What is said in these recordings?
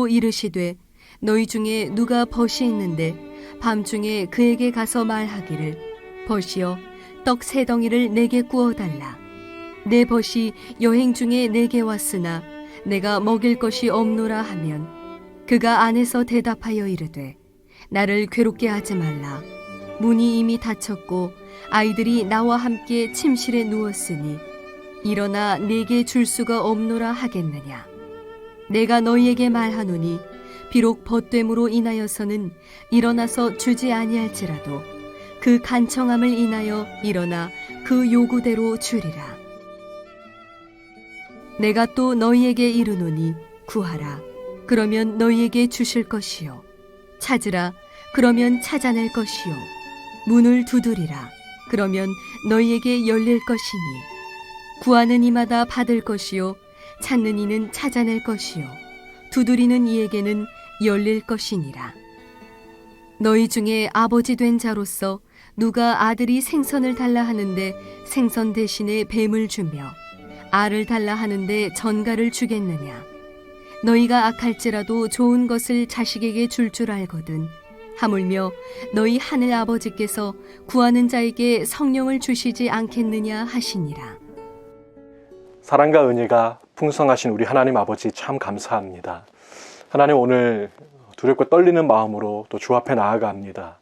이르시되 너희 중에 누가 벗이 있는데 밤중에 그에게 가서 말하기를 벗이여 떡 3덩이를 내게 구워달라. 내 벗이 여행 중에 내게 왔으나 내가 먹일 것이 없노라 하면 그가 안에서 대답하여 이르되 나를 괴롭게 하지 말라. 문이 이미 닫혔고 아이들이 나와 함께 침실에 누웠으니 일어나 내게 줄 수가 없노라 하겠느냐. 내가 너희에게 말하노니 비록 벗됨으로 인하여서는 일어나서 주지 아니할지라도 그 간청함을 인하여 일어나 그 요구대로 주리라. 내가 또 너희에게 이르노니 구하라. 그러면 너희에게 주실 것이요. 찾으라. 그러면 찾아낼 것이요. 문을 두드리라. 그러면 너희에게 열릴 것이니 구하는 이마다 받을 것이요. 찾는 이는 찾아낼 것이요. 두드리는 이에게는 열릴 것이니라. 너희 중에 아버지 된 자로서 누가 아들이 생선을 달라 하는데 생선 대신에 뱀을 주며 알을 달라 하는데 전갈을 주겠느냐. 너희가 악할지라도 좋은 것을 자식에게 줄 줄 알거든. 하물며 너희 하늘 아버지께서 구하는 자에게 성령을 주시지 않겠느냐 하시니라. 사랑과 은혜가 풍성하신 우리 하나님 아버지 참 감사합니다. 하나님, 오늘 두렵고 떨리는 마음으로 또 주 앞에 나아갑니다.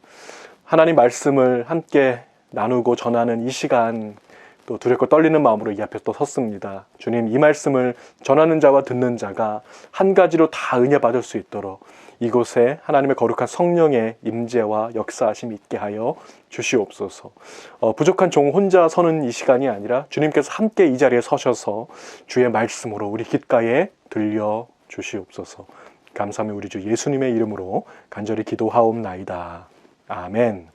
하나님 말씀을 함께 나누고 전하는 이 시간, 또 두렵고 떨리는 마음으로 이 앞에 또 섰습니다. 주님, 이 말씀을 전하는 자와 듣는 자가 한 가지로 다 은혜 받을 수 있도록 이곳에 하나님의 거룩한 성령의 임재와 역사하심이 있게 하여 주시옵소서. 부족한 종 혼자 서는 이 시간이 아니라 주님께서 함께 이 자리에 서셔서 주의 말씀으로 우리 귓가에 들려 주시옵소서. 감사하며 우리 주 예수님의 이름으로 간절히 기도하옵나이다. 아멘.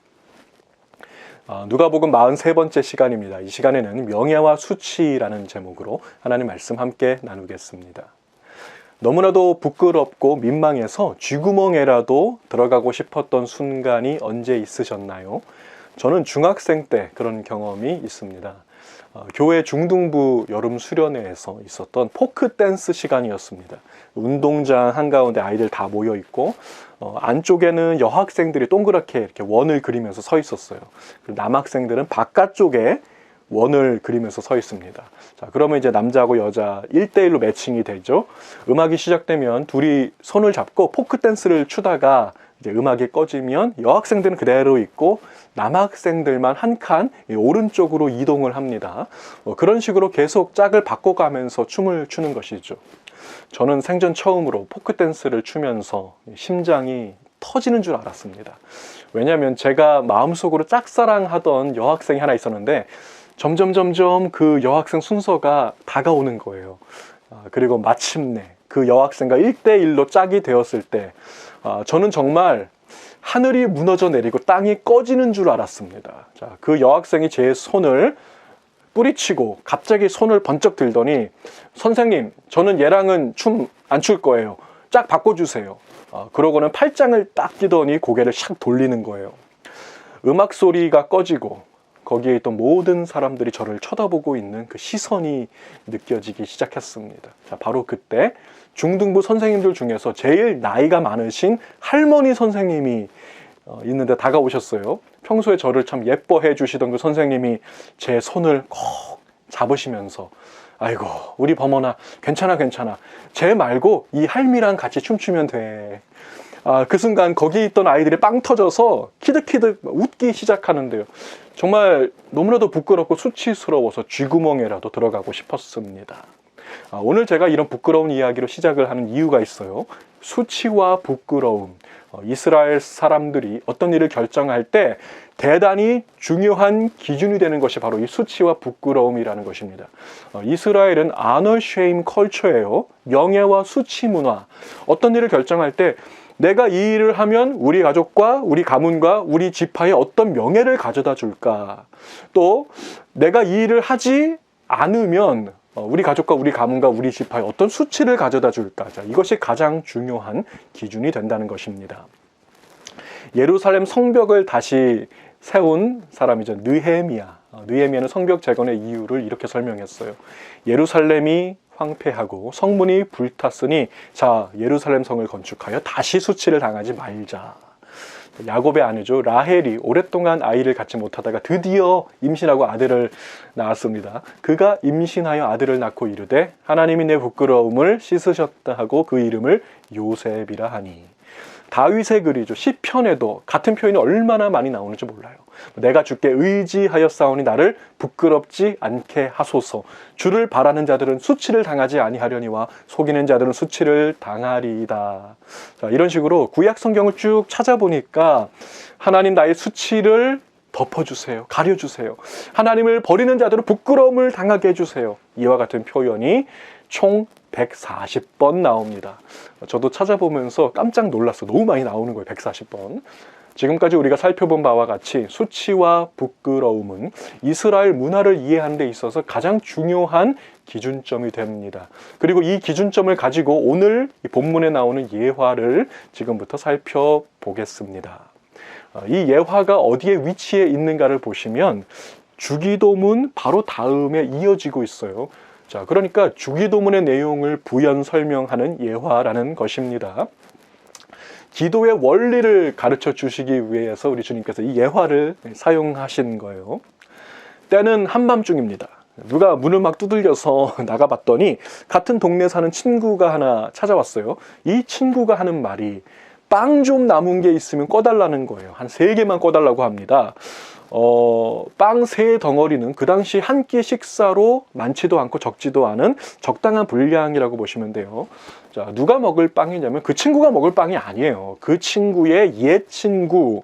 누가복음 43번째 시간입니다. 이 시간에는 명예와 수치라는 제목으로 하나님 말씀 함께 나누겠습니다. 너무나도 부끄럽고 민망해서 쥐구멍에라도 들어가고 싶었던 순간이 언제 있으셨나요? 저는 중학생 때 그런 경험이 있습니다. 교회 중등부 여름 수련회에서 있었던 포크 댄스 시간이었습니다. 운동장 한가운데 아이들 다 모여 있고 안쪽에는 여학생들이 동그랗게 이렇게 원을 그리면서 서 있었어요. 그리고 남학생들은 바깥쪽에 원을 그리면서 서 있습니다. 자, 그러면 이제 남자하고 여자 1대1로 매칭이 되죠. 음악이 시작되면 둘이 손을 잡고 포크 댄스를 추다가 이제 음악이 꺼지면 여학생들은 그대로 있고 남학생들만 한 칸 오른쪽으로 이동을 합니다. 그런 식으로 계속 짝을 바꿔가면서 춤을 추는 것이죠. 저는 생전 처음으로 포크 댄스를 추면서 심장이 터지는 줄 알았습니다. 왜냐하면 제가 마음속으로 짝사랑하던 여학생이 하나 있었는데 점점 그 여학생 순서가 다가오는 거예요. 그리고 마침내 그 여학생과 1대1로 짝이 되었을 때 저는 정말 하늘이 무너져 내리고 땅이 꺼지는 줄 알았습니다. 자, 그 여학생이 제 손을 뿌리치고 갑자기 손을 번쩍 들더니 선생님, 저는 얘랑은 춤 안 출 거예요. 짝 바꿔주세요. 그러고는 팔짱을 딱 끼더니 고개를 샥 돌리는 거예요. 음악 소리가 꺼지고 거기에 있던 모든 사람들이 저를 쳐다보고 있는 그 시선이 느껴지기 시작했습니다. 자, 바로 그때 중등부 선생님들 중에서 제일 나이가 많으신 할머니 선생님이 있는데 다가오셨어요. 평소에 저를 참 예뻐해 주시던 그 선생님이 제 손을 꼭 잡으시면서 아이고 우리 범원아 괜찮아 쟤 말고 이 할미랑 같이 춤추면 돼. 그 순간 거기 있던 아이들이 빵 터져서 키득키득 웃기 시작하는데요. 정말 너무나도 부끄럽고 수치스러워서 쥐구멍에라도 들어가고 싶었습니다. 오늘 제가 이런 부끄러운 이야기로 시작을 하는 이유가 있어요. 수치와 부끄러움. 이스라엘 사람들이 어떤 일을 결정할 때 대단히 중요한 기준이 되는 것이 바로 이 수치와 부끄러움이라는 것입니다. 이스라엘은 honor shame culture예요. 명예와 수치 문화. 어떤 일을 결정할 때 내가 이 일을 하면 우리 가족과 우리 가문과 우리 지파에 어떤 명예를 가져다 줄까? 또 내가 이 일을 하지 않으면 우리 가족과 우리 가문과 우리 지파에 어떤 수치를 가져다 줄까? 자, 이것이 가장 중요한 기준이 된다는 것입니다. 예루살렘 성벽을 다시 세운 사람이죠. 느헤미야. 느헤미야는 성벽 재건의 이유를 이렇게 설명했어요. 예루살렘이 황폐하고 성문이 불탔으니 자 예루살렘 성을 건축하여 다시 수치를 당하지 말자. 야곱의 아내죠. 라헬이 오랫동안 아이를 갖지 못하다가 드디어 임신하고 아들을 낳았습니다. 그가 임신하여 아들을 낳고 이르되 하나님이 내 부끄러움을 씻으셨다 하고 그 이름을 요셉이라 하니. 다윗의 글이죠. 시편에도 같은 표현이 얼마나 많이 나오는지 몰라요. 내가 주께 의지하였사오니 나를 부끄럽지 않게 하소서. 주를 바라는 자들은 수치를 당하지 아니하려니와 속이는 자들은 수치를 당하리이다. 자, 이런 식으로 구약 성경을 쭉 찾아보니까 하나님 나의 수치를 덮어주세요. 가려주세요. 하나님을 버리는 자들은 부끄러움을 당하게 해주세요. 이와 같은 표현이 총 140번 나옵니다. 저도 찾아보면서 깜짝 놀랐어요. 너무 많이 나오는 거예요. 140번. 지금까지 우리가 살펴본 바와 같이 수치와 부끄러움은 이스라엘 문화를 이해하는 데 있어서 가장 중요한 기준점이 됩니다. 그리고 이 기준점을 가지고 오늘 이 본문에 나오는 예화를 지금부터 살펴보겠습니다. 이 예화가 어디에 위치해 있는가를 보시면 주기도문 바로 다음에 이어지고 있어요. 자, 그러니까 주기도문의 내용을 부연 설명하는 예화라는 것입니다. 기도의 원리를 가르쳐 주시기 위해서 우리 주님께서 이 예화를 사용하신 거예요. 때는 한밤중입니다. 누가 문을 막 두들겨서 나가봤더니 같은 동네에 사는 친구가 하나 찾아왔어요. 이 친구가 하는 말이 빵 좀 남은 게 있으면 꺼달라는 거예요. 한 3개만 꺼달라고 합니다. 빵 3덩어리는 그 당시 한 끼 식사로 많지도 않고 적지도 않은 적당한 분량이라고 보시면 돼요. 자, 누가 먹을 빵이냐면 그 친구가 먹을 빵이 아니에요. 그 친구의 옛 친구,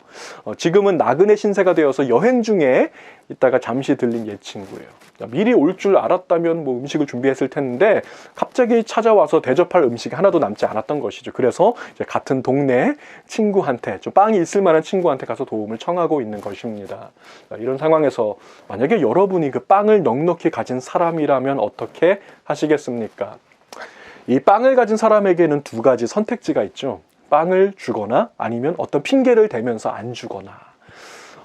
지금은 나그네 신세가 되어서 여행 중에 있다가 잠시 들린 옛 친구예요. 자, 미리 올 줄 알았다면 뭐 음식을 준비했을 텐데 갑자기 찾아와서 대접할 음식이 하나도 남지 않았던 것이죠. 그래서 이제 같은 동네 친구한테, 좀 빵이 있을 만한 친구한테 가서 도움을 청하고 있는 것입니다. 자, 이런 상황에서 만약에 여러분이 그 빵을 넉넉히 가진 사람이라면 어떻게 하시겠습니까? 이 빵을 가진 사람에게는 2가지 선택지가 있죠. 빵을 주거나 아니면 어떤 핑계를 대면서 안 주거나.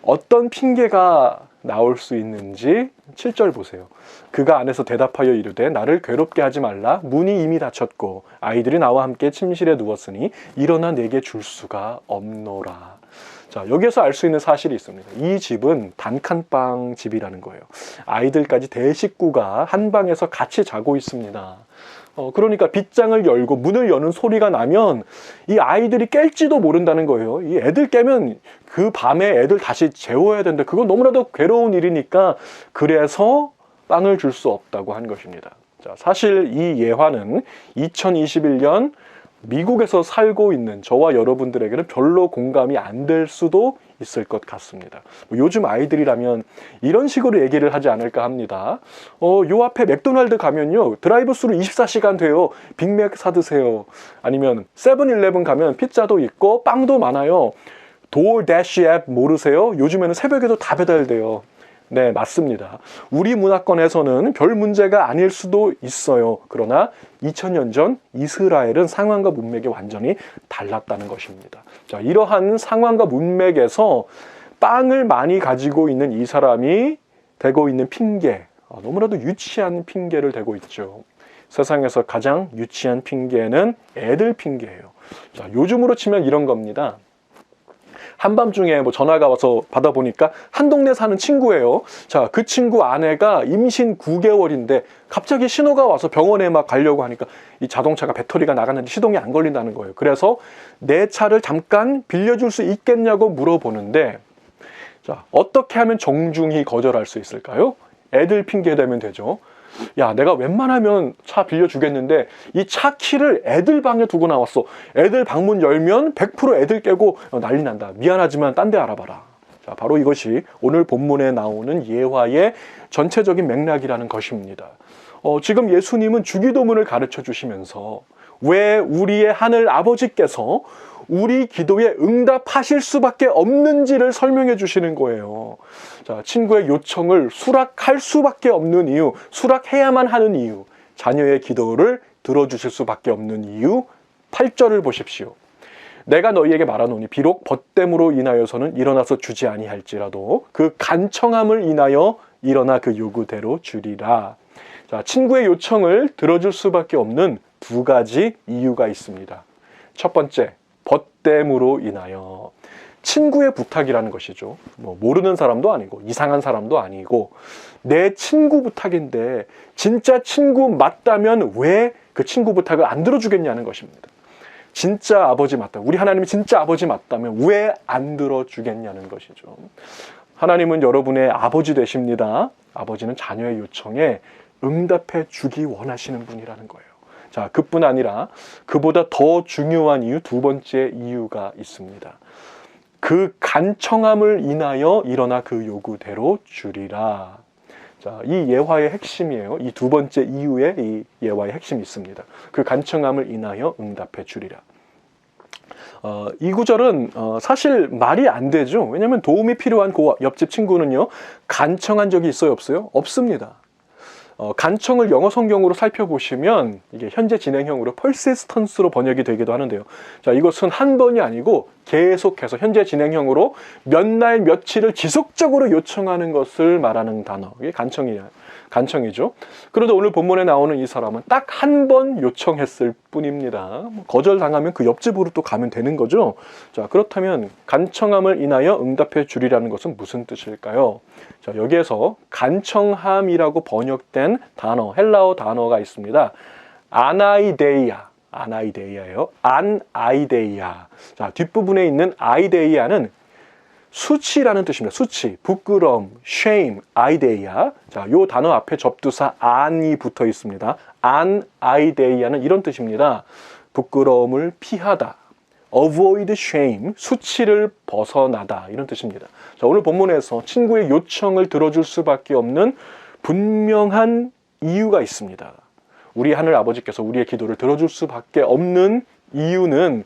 어떤 핑계가 나올 수 있는지 7절 보세요. 그가 안에서 대답하여 이르되 나를 괴롭게 하지 말라. 문이 이미 닫혔고 아이들이 나와 함께 침실에 누웠으니 일어나 내게 줄 수가 없노라. 자, 여기에서 알 수 있는 사실이 있습니다. 이 집은 단칸방 집이라는 거예요. 아이들까지 대식구가 한 방에서 같이 자고 있습니다. 그러니까 빗장을 열고 문을 여는 소리가 나면 이 아이들이 깰지도 모른다는 거예요. 이 애들 깨면 그 밤에 애들 다시 재워야 되는데 그건 너무나도 괴로운 일이니까 그래서 빵을 줄 수 없다고 한 것입니다. 자, 사실 이 예화는 2021년 미국에서 살고 있는 저와 여러분들에게는 별로 공감이 안 될 수도 있을 것 같습니다. 요즘 아이들이라면 이런 식으로 얘기를 하지 않을까 합니다. 요 앞에 맥도날드 가면요 드라이브스루 24시간 돼요. 빅맥 사드세요. 아니면 세븐일레븐 가면 피자도 있고 빵도 많아요. 도어대시 앱 모르세요? 요즘에는 새벽에도 다 배달돼요. 네, 맞습니다. 우리 문화권에서는 별 문제가 아닐 수도 있어요. 그러나 2000년 전 이스라엘은 상황과 문맥이 완전히 달랐다는 것입니다. 자, 이러한 상황과 문맥에서 빵을 많이 가지고 있는 이 사람이 대고 있는 핑계, 너무나도 유치한 핑계를 대고 있죠. 세상에서 가장 유치한 핑계는 애들 핑계예요. 자, 요즘으로 치면 이런 겁니다. 한밤중에 뭐 전화가 와서 받아보니까 한 동네 사는 친구예요. 자, 그 친구 아내가 임신 9개월인데 갑자기 신호가 와서 병원에 막 가려고 하니까 이 자동차가 배터리가 나갔는데 시동이 안 걸린다는 거예요. 그래서 내 차를 잠깐 빌려줄 수 있겠냐고 물어보는데, 자, 어떻게 하면 정중히 거절할 수 있을까요? 애들 핑계 대면 되죠. 야, 내가 웬만하면 차 빌려주겠는데 이 차 키를 애들 방에 두고 나왔어. 애들 방문 열면 100% 애들 깨고 난리 난다. 미안하지만 딴 데 알아봐라. 자, 바로 이것이 오늘 본문에 나오는 예화의 전체적인 맥락이라는 것입니다. 지금 예수님은 주기도문을 가르쳐 주시면서 왜 우리의 하늘 아버지께서 우리 기도에 응답하실 수밖에 없는지를 설명해 주시는 거예요. 자, 친구의 요청을 수락할 수밖에 없는 이유, 수락해야만 하는 이유, 자녀의 기도를 들어주실 수밖에 없는 이유, 8절을 보십시오. 내가 너희에게 말하노니 비록 벗됨으로 인하여서는 일어나서 주지 아니할지라도 그 간청함을 인하여 일어나 그 요구대로 주리라. 자, 친구의 요청을 들어줄 수밖에 없는 두 가지 이유가 있습니다. 첫 번째, 벗됨으로 인하여. 친구의 부탁이라는 것이죠. 뭐 모르는 사람도 아니고 이상한 사람도 아니고 내 친구 부탁인데 진짜 친구 맞다면 왜 그 친구 부탁을 안 들어주겠냐는 것입니다. 진짜 아버지 맞다. 우리 하나님이 진짜 아버지 맞다면 왜 안 들어주겠냐는 것이죠. 하나님은 여러분의 아버지 되십니다. 아버지는 자녀의 요청에 응답해 주기 원하시는 분이라는 거예요. 자, 그뿐 아니라 그보다 더 중요한 이유, 두 번째 이유가 있습니다. 그 간청함을 인하여 일어나 그 요구대로 주리라. 자, 이 예화의 핵심이에요. 이 두 번째 이유에 이 예화의 핵심이 있습니다. 그 간청함을 인하여 응답해 주리라. 이 구절은 사실 말이 안 되죠. 왜냐하면 도움이 필요한 그 옆집 친구는요, 간청한 적이 있어요, 없어요? 없습니다. 간청을 영어 성경으로 살펴보시면 이게 현재 진행형으로 persistence 번역이 되기도 하는데요. 자, 이것은 한 번이 아니고 계속해서 현재 진행형으로 몇 날 며칠을 지속적으로 요청하는 것을 말하는 단어. 이게 간청이죠. 그런데 오늘 본문에 나오는 이 사람은 딱 한 번 요청했을 뿐입니다. 거절당하면 그 옆집으로 또 가면 되는 거죠. 자, 그렇다면 간청함을 인하여 응답해 주리라는 것은 무슨 뜻일까요? 자, 여기에서 간청함이라고 번역된 단어, 헬라어 단어가 있습니다. 아나이데이아예요. 안아이데이아. 자, 뒷부분에 있는 아이데이아는 수치라는 뜻입니다. 수치, 부끄러움, shame, 아이데이아. 자, 요 단어 앞에 접두사 안이 붙어 있습니다. 아이데이아는 이런 뜻입니다. 부끄러움을 피하다. avoid shame, 수치를 벗어나다. 이런 뜻입니다. 자, 오늘 본문에서 친구의 요청을 들어줄 수밖에 없는 분명한 이유가 있습니다. 우리 하늘 아버지께서 우리의 기도를 들어줄 수밖에 없는 이유는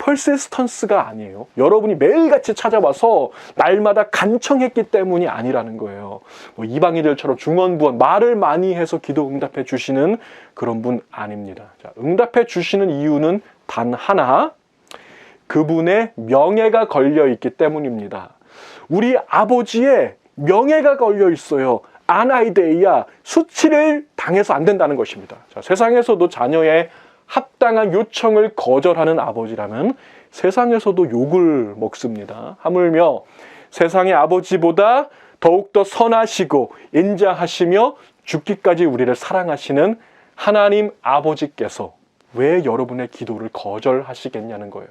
persistence가 아니에요. 여러분이 매일같이 찾아와서 날마다 간청했기 때문이 아니라는 거예요. 뭐 이방인들처럼 중언부언 말을 많이 해서 기도 응답해 주시는 그런 분 아닙니다. 자, 응답해 주시는 이유는 단 하나, 그분의 명예가 걸려 있기 때문입니다. 우리 아버지의 명예가 걸려 있어요. 아나이데이아, 수치를 당해서 안 된다는 것입니다. 자, 세상에서도 자녀의 합당한 요청을 거절하는 아버지라면 세상에서도 욕을 먹습니다. 하물며 세상의 아버지보다 더욱더 선하시고 인자하시며 죽기까지 우리를 사랑하시는 하나님 아버지께서 왜 여러분의 기도를 거절하시겠냐는 거예요.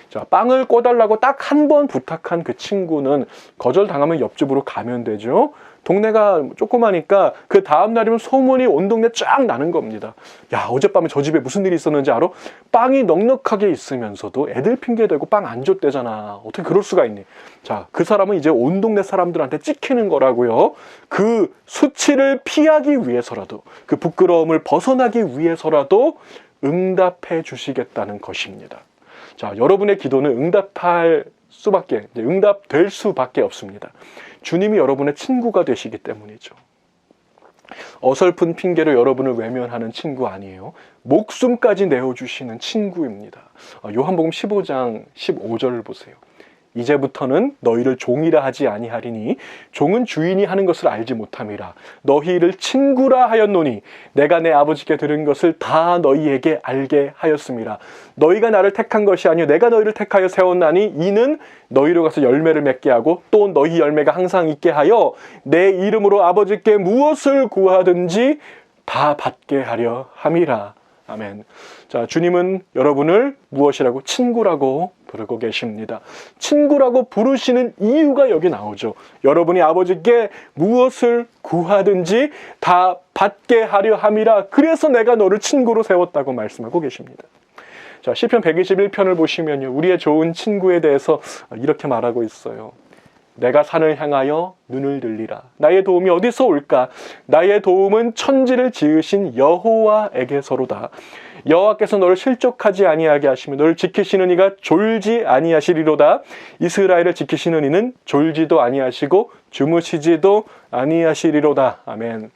자, 빵을 꿔달라고 딱 한 번 부탁한 그 친구는 거절당하면 옆집으로 가면 되죠. 동네가 조그마니까 그 다음 날이면 소문이 온 동네 쫙 나는 겁니다. 야, 어젯밤에 저 집에 무슨 일이 있었는지 알아? 빵이 넉넉하게 있으면서도 애들 핑계대고 빵 안 줬대잖아. 어떻게 그럴 수가 있니? 자, 그 사람은 이제 온 동네 사람들한테 찍히는 거라고요. 그 수치를 피하기 위해서라도, 그 부끄러움을 벗어나기 위해서라도 응답해 주시겠다는 것입니다. 자, 여러분의 기도는 응답될 수밖에 없습니다. 주님이 여러분의 친구가 되시기 때문이죠. 어설픈 핑계로 여러분을 외면하는 친구 아니에요. 목숨까지 내어주시는 친구입니다. 요한복음 15장 15절을 보세요. 이제부터는 너희를 종이라 하지 아니하리니 종은 주인이 하는 것을 알지 못함이라. 너희를 친구라 하였노니 내가 내 아버지께 들은 것을 다 너희에게 알게 하였음이라. 너희가 나를 택한 것이 아니요 내가 너희를 택하여 세웠나니 이는 너희로 가서 열매를 맺게 하고 또 너희 열매가 항상 있게 하여 내 이름으로 아버지께 무엇을 구하든지 다 받게 하려 함이라. 아멘. 자, 주님은 여러분을 무엇이라고? 친구라고 부르고 계십니다. 친구라고 부르시는 이유가 여기 나오죠. 여러분이 아버지께 무엇을 구하든지 다 받게 하려 함이라. 그래서 내가 너를 친구로 세웠다고 말씀하고 계십니다. 자, 시편 121편을 보시면요, 우리의 좋은 친구에 대해서 이렇게 말하고 있어요. 내가 산을 향하여 눈을 들리라. 나의 도움이 어디서 올까? 나의 도움은 천지를 지으신 여호와에게서로다. 여호와께서 너를 실족하지 아니하게 하시며 너를 지키시는 이가 졸지 아니하시리로다. 이스라엘을 지키시는 이는 졸지도 아니하시고 주무시지도 아니하시리로다. 아멘.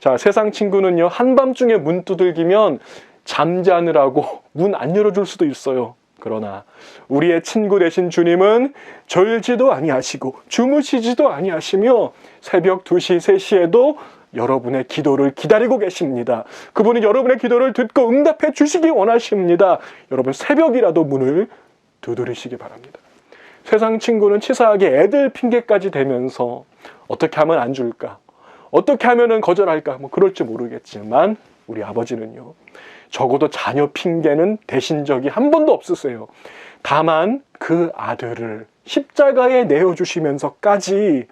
자, 세상 친구는요, 한밤중에 문 두들기면 잠자느라고 문 안 열어줄 수도 있어요. 그러나 우리의 친구 되신 주님은 졸지도 아니하시고 주무시지도 아니하시며 새벽 2시, 3시에도 여러분의 기도를 기다리고 계십니다. 그분이 여러분의 기도를 듣고 응답해 주시기 원하십니다. 여러분 새벽이라도 문을 두드리시기 바랍니다. 세상 친구는 치사하게 애들 핑계까지 대면서 어떻게 하면 안 줄까? 어떻게 하면 거절할까? 뭐 그럴지 모르겠지만 우리 아버지는요. 적어도 자녀 핑계는 대신 적이 한 번도 없으세요. 다만 그 아들을 십자가에 내어주시면서까지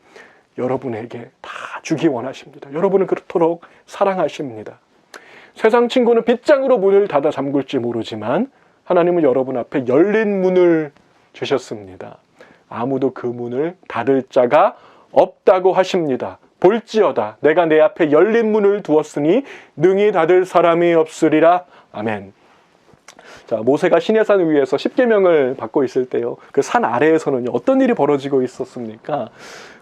여러분에게 다 주기 원하십니다. 여러분은 그렇도록 사랑하십니다. 세상 친구는 빗장으로 문을 닫아 잠글지 모르지만 하나님은 여러분 앞에 열린 문을 주셨습니다. 아무도 그 문을 닫을 자가 없다고 하십니다. 볼지어다 내가 내 앞에 열린 문을 두었으니 능히 닫을 사람이 없으리라. 아멘. 자, 모세가 시내산 위에서 십계명을 받고 있을 때요. 그 산 아래에서는 어떤 일이 벌어지고 있었습니까?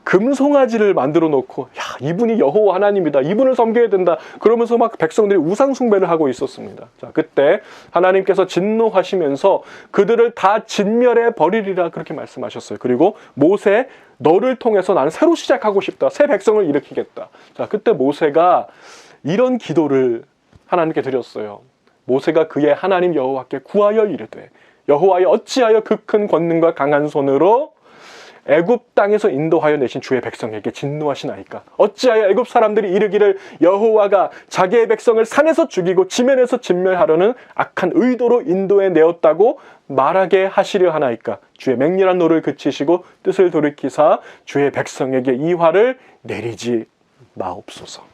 금송아지를 만들어 놓고 야, 이분이 여호와 하나님이다. 이분을 섬겨야 된다. 그러면서 막 백성들이 우상 숭배를 하고 있었습니다. 자, 그때 하나님께서 진노하시면서 그들을 다 진멸해 버리리라 그렇게 말씀하셨어요. 그리고 모세 너를 통해서 나는 새로 시작하고 싶다. 새 백성을 일으키겠다. 자, 그때 모세가 이런 기도를 하나님께 드렸어요. 모세가 그의 하나님 여호와께 구하여 이르되 여호와여 어찌하여 그 큰 권능과 강한 손으로 애굽 땅에서 인도하여 내신 주의 백성에게 진노하시나이까? 어찌하여 애굽 사람들이 이르기를 여호와가 자기의 백성을 산에서 죽이고 지면에서 진멸하려는 악한 의도로 인도해 내었다고 말하게 하시려 하나이까? 주의 맹렬한 노를 그치시고 뜻을 돌이키사 주의 백성에게 이 화를 내리지 마옵소서.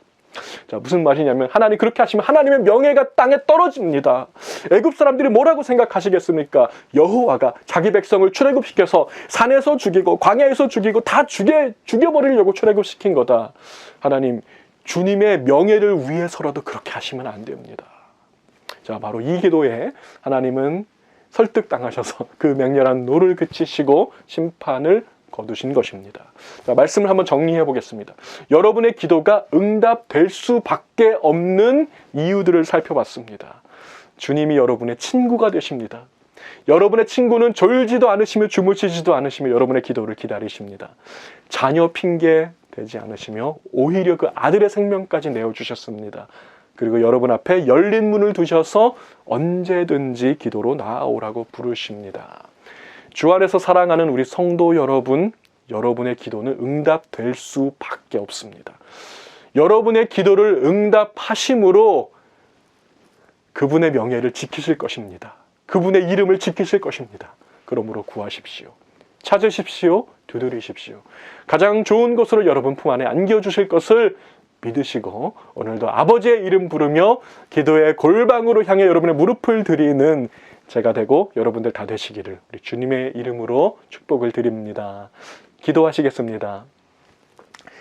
자, 무슨 말이냐면 하나님 그렇게 하시면 하나님의 명예가 땅에 떨어집니다. 애굽 사람들이 뭐라고 생각하시겠습니까? 여호와가 자기 백성을 출애굽시켜서 산에서 죽이고 광야에서 죽이고 다 죽여버리려고 출애굽시킨 거다. 하나님 주님의 명예를 위해서라도 그렇게 하시면 안 됩니다. 자, 바로 이 기도에 하나님은 설득당하셔서 그 맹렬한 노를 그치시고 심판을 거두신 것입니다. 자, 말씀을 한번 정리해 보겠습니다. 여러분의 기도가 응답될 수밖에 없는 이유들을 살펴봤습니다. 주님이 여러분의 친구가 되십니다. 여러분의 친구는 졸지도 않으시며 주무시지도 않으시며 여러분의 기도를 기다리십니다. 자녀 핑계 대지 않으시며 오히려 그 아들의 생명까지 내어주셨습니다. 그리고 여러분 앞에 열린 문을 두셔서 언제든지 기도로 나아오라고 부르십니다. 주 안에서 사랑하는 우리 성도 여러분, 여러분의 기도는 응답될 수밖에 없습니다. 여러분의 기도를 응답하심으로 그분의 명예를 지키실 것입니다. 그분의 이름을 지키실 것입니다. 그러므로 구하십시오. 찾으십시오. 두드리십시오. 가장 좋은 것으로 여러분 품 안에 안겨주실 것을 믿으시고 오늘도 아버지의 이름 부르며 기도의 골방으로 향해 여러분의 무릎을 드리는 제가 되고 여러분들 다 되시기를 우리 주님의 이름으로 축복을 드립니다. 기도하시겠습니다.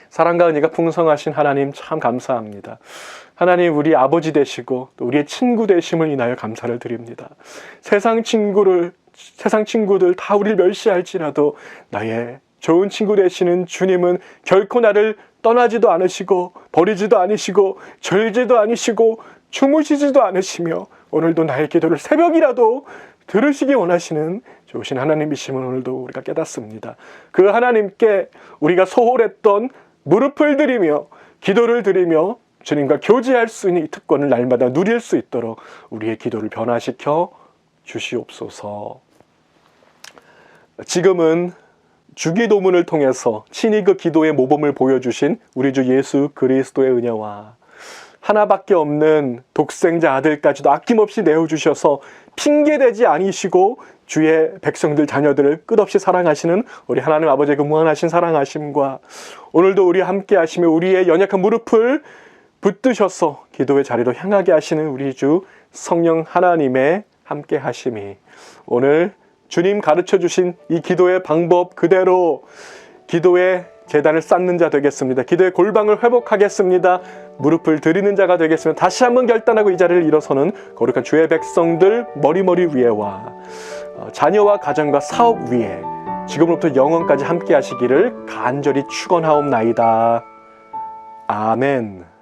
사랑과 은혜가 풍성하신 하나님 참 감사합니다. 하나님 우리 아버지 되시고 또 우리의 친구 되심을 인하여 감사를 드립니다. 세상 친구들 다 우리를 멸시할지라도 나의 좋은 친구 되시는 주님은 결코 나를 떠나지도 않으시고 버리지도 않으시고 절지도 않으시고 주무시지도 않으시며 오늘도 나의 기도를 새벽이라도 들으시기 원하시는 좋으신 하나님이심을 오늘도 우리가 깨닫습니다. 그 하나님께 우리가 소홀했던 무릎을 들이며 기도를 드리며 주님과 교제할 수 있는 이 특권을 날마다 누릴 수 있도록 우리의 기도를 변화시켜 주시옵소서. 지금은 주기도문을 통해서 친히 그 기도의 모범을 보여주신 우리 주 예수 그리스도의 은혜와 하나밖에 없는 독생자 아들까지도 아낌없이 내어주셔서 핑계대지 아니시고 주의 백성들 자녀들을 끝없이 사랑하시는 우리 하나님 아버지의 그 무한하신 사랑하심과 오늘도 우리 함께 하시며 우리의 연약한 무릎을 붙드셔서 기도의 자리로 향하게 하시는 우리 주 성령 하나님의 함께 하심이 오늘 주님 가르쳐 주신 이 기도의 방법 그대로 기도의 제단을 쌓는 자 되겠습니다. 기도의 골방을 회복하겠습니다. 무릎을 드리는 자가 되겠습니다. 다시 한번 결단하고 이 자리를 일어서는 거룩한 주의 백성들 머리머리 위에와 자녀와 가정과 사업 위에 지금부터 영원까지 함께 하시기를 간절히 축원하옵나이다. 아멘.